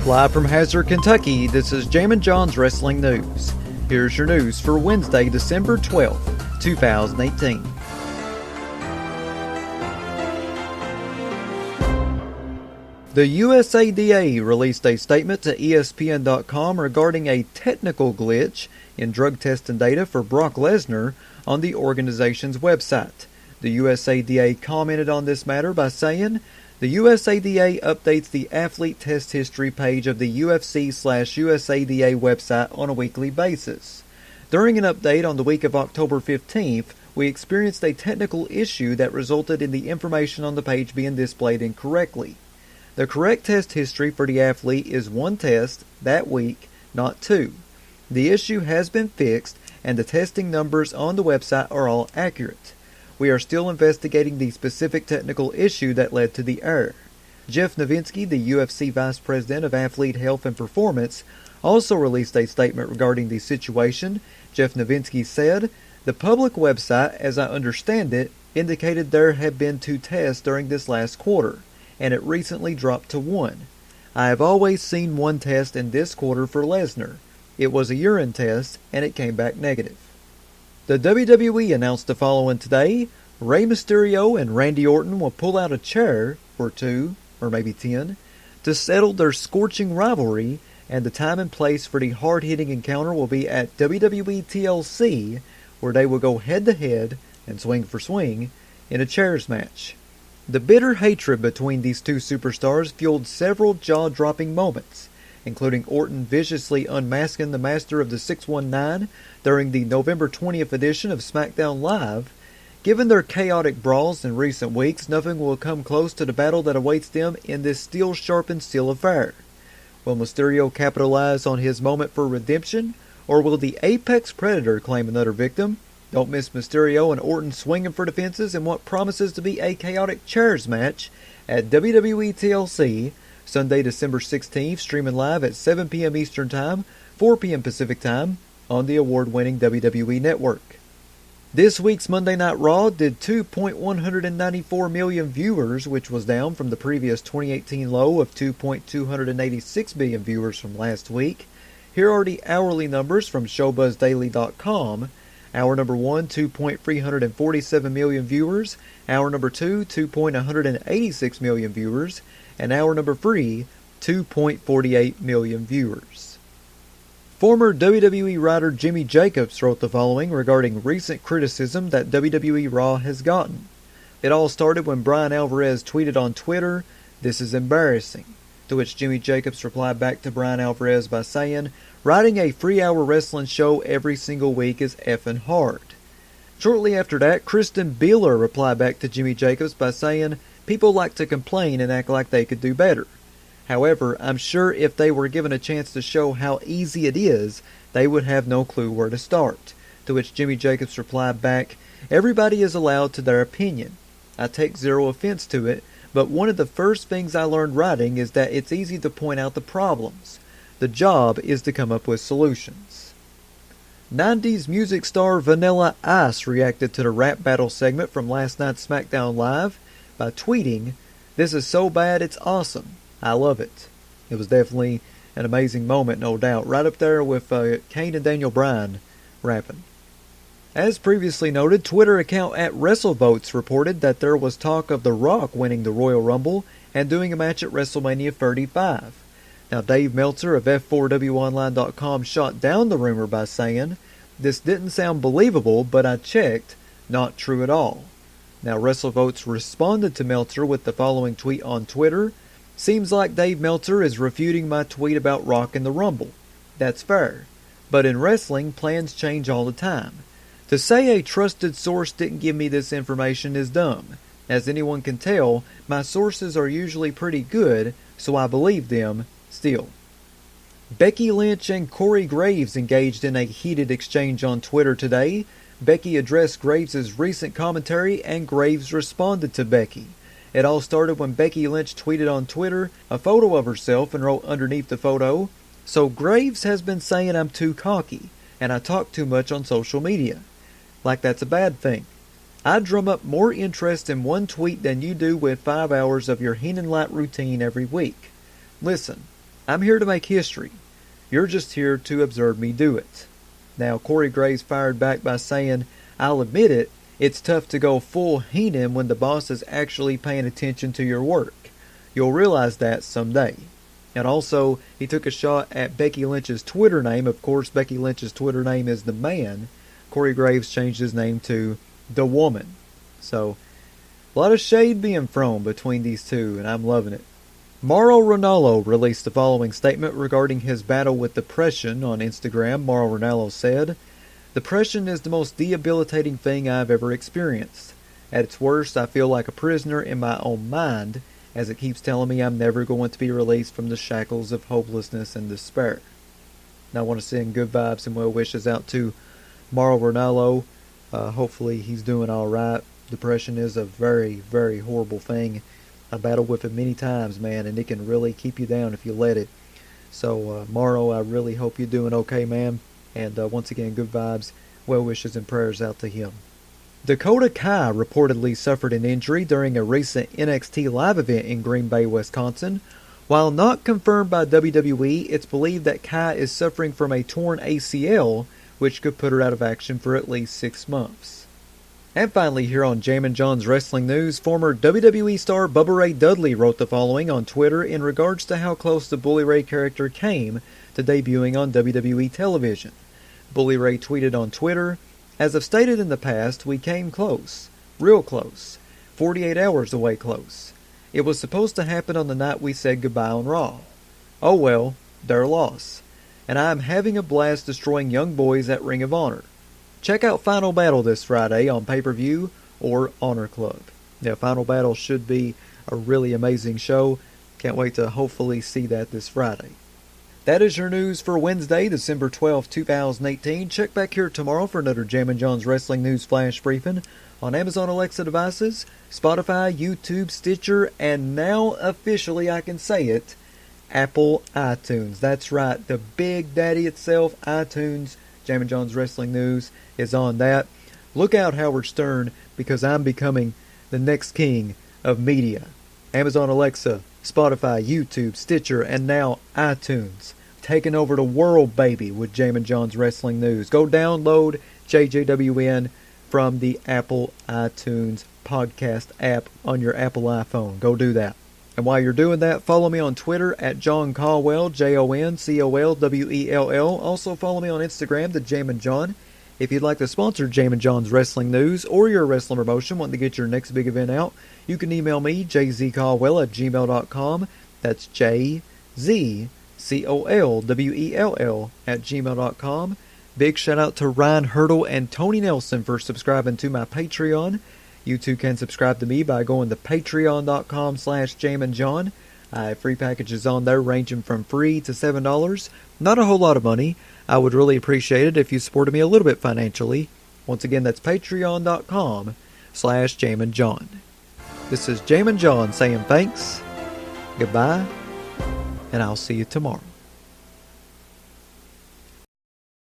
Live from Hazard, Kentucky, this is Jammin John's Wrestling News. Here's your news for Wednesday, December 12th, 2018. The USADA released a statement to ESPN.com regarding a technical glitch in drug testing data for Brock Lesnar on the organization's website. The USADA commented on this matter by saying, "The USADA updates the athlete test history page of the UFC/USADA website on a weekly basis. During an update on the week of October 15th, we experienced a technical issue that resulted in the information on the page being displayed incorrectly. The correct test history for the athlete is one test that week, not two. The issue has been fixed, and the testing numbers on the website are all accurate. We are still investigating the specific technical issue that led to the error." Jeff Novinsky, the UFC Vice President of Athlete Health and Performance, also released a statement regarding the situation. Jeff Novinsky said, "The public website, as I understand it, indicated there had been 2 tests during this last quarter, and it recently dropped to 1. I have always seen 1 test in this quarter for Lesnar. It was a urine test, and it came back negative." The WWE announced the following today: Rey Mysterio and Randy Orton will pull out a chair, or 2, or maybe 10, to settle their scorching rivalry, and the time and place for the hard-hitting encounter will be at WWE TLC, where they will go head-to-head, and swing for swing, in a chairs match. The bitter hatred between these two superstars fueled several jaw-dropping moments, including Orton viciously unmasking the master of the 619 during the November 20th edition of SmackDown Live. Given their chaotic brawls in recent weeks, nothing will come close to the battle that awaits them in this steel-sharpened steel affair. Will Mysterio capitalize on his moment for redemption, or will the Apex Predator claim another victim? Don't miss Mysterio and Orton swinging for the fences in what promises to be a chaotic chairs match at WWE TLC, Sunday, December 16th, streaming live at 7 p.m. Eastern Time, 4 p.m. Pacific Time, on the award-winning WWE Network. This week's Monday Night Raw did 2.194 million viewers, which was down from the previous 2018 low of 2.286 million viewers from last week. Here are the hourly numbers from ShowBuzzDaily.com. Hour number 1, 2.347 million viewers. Hour number 2, 2.186 million viewers. And hour number 3, 2.48 million viewers. Former WWE writer Jimmy Jacobs wrote the following regarding recent criticism that WWE Raw has gotten. It all started when Bryan Alvarez tweeted on Twitter, "This is embarrassing," to which Jimmy Jacobs replied back to Bryan Alvarez by saying, "Writing a 3-hour wrestling show every single week is effing hard." Shortly after that, Kristen Beeler replied back to Jimmy Jacobs by saying, "People like to complain and act like they could do better. However, I'm sure if they were given a chance to show how easy it is, they would have no clue where to start." To which Jimmy Jacobs replied back, "Everybody is allowed to their opinion. I take zero offense to it, but one of the first things I learned writing is that it's easy to point out the problems. The job is to come up with solutions." 90s music star Vanilla Ice reacted to the rap battle segment from last night's SmackDown Live by tweeting, "This is so bad it's awesome. I love it." It was definitely an amazing moment, no doubt, right up there with Kane and Daniel Bryan rapping. As previously noted, Twitter account at WrestleVotes reported that there was talk of The Rock winning the Royal Rumble and doing a match at WrestleMania 35. Now, Dave Meltzer of F4WOnline.com shot down the rumor by saying, "This didn't sound believable, but I checked. Not true at all." Now, WrestleVotes responded to Meltzer with the following tweet on Twitter: "Seems like Dave Meltzer is refuting my tweet about Rock in the Rumble. That's fair. But in wrestling, plans change all the time. To say a trusted source didn't give me this information is dumb. As anyone can tell, my sources are usually pretty good, so I believe them still." Becky Lynch and Corey Graves engaged in a heated exchange on Twitter today. Becky addressed Graves' recent commentary, and Graves responded to Becky. It all started when Becky Lynch tweeted on Twitter a photo of herself and wrote underneath the photo, "So Graves has been saying I'm too cocky, and I talk too much on social media. Like that's a bad thing. I drum up more interest in one tweet than you do with 5 hours of your Heenan Light routine every week. Listen, I'm here to make history. You're just here to observe me do it. Now, Corey Graves fired back by saying, I'll admit it, it's tough to go full Heenan when the boss is actually paying attention to your work. You'll realize that someday. And also, he took a shot at Becky Lynch's Twitter name. Of course, Becky Lynch's Twitter name is The Man. Corey Graves changed his name to The Woman. So, a lot of shade being thrown between these two, and I'm loving it. Mauro Ranallo released the following statement regarding his battle with depression on Instagram. Mauro Ranallo said, "Depression is the most debilitating thing I've ever experienced. At its worst, I feel like a prisoner in my own mind, as it keeps telling me I'm never going to be released from the shackles of hopelessness and despair." Now, I want to send good vibes and well wishes out to Mauro Ranallo. Hopefully he's doing alright. Depression is a very, very horrible thing. I battled with it many times, man, and it can really keep you down if you let it. So, Mauro, I really hope you're doing okay, man. And once again, good vibes, well wishes, and prayers out to him. Dakota Kai reportedly suffered an injury during a recent NXT live event in Green Bay, Wisconsin. While not confirmed by WWE, it's believed that Kai is suffering from a torn ACL, which could put her out of action for at least 6 months. And finally, here on Jammin' John's Wrestling News, former WWE star Bubba Ray Dudley wrote the following on Twitter in regards to how close the Bully Ray character came to debuting on WWE television. Bully Ray tweeted on Twitter, "As I've stated in the past, we came close. Real close. 48 hours away close. It was supposed to happen on the night we said goodbye on Raw. Oh well, their loss. And I am having a blast destroying young boys at Ring of Honor. Check out Final Battle this Friday on pay-per-view or Honor Club." Yeah, Final Battle should be a really amazing show. Can't wait to hopefully see that this Friday. That is your news for Wednesday, December 12th, 2018. Check back here tomorrow for another Jammin' John's Wrestling News Flash Briefing on Amazon Alexa devices, Spotify, YouTube, Stitcher, and now officially, I can say it, Apple iTunes. That's right, the big daddy itself, iTunes. Jammin' John's Wrestling News is on that. Look out, Howard Stern, because I'm becoming the next king of media. Amazon Alexa, Spotify, YouTube, Stitcher, and now iTunes. Taking over the world, baby, with Jammin' John's Wrestling News. Go download JJWN from the Apple iTunes podcast app on your Apple iPhone. Go do that. And while you're doing that, follow me on Twitter at John Caldwell, JONCOLWELL. Also follow me on Instagram, the Jammin' John. If you'd like to sponsor Jammin' John's Wrestling News or your wrestling promotion, wanting to get your next big event out, you can email me, jzcaldwell@gmail.com. That's JZCOLWELL@gmail.com. Big shout out to Ryan Hurdle and Tony Nelson for subscribing to my Patreon. You too can subscribe to me by going to patreon.com/JamminJohn. I have free packages on there ranging from free to $7. Not a whole lot of money. I would really appreciate it if you supported me a little bit financially. Once again, that's patreon.com/JamminJohn. This is Jammin' John saying thanks, goodbye, and I'll see you tomorrow.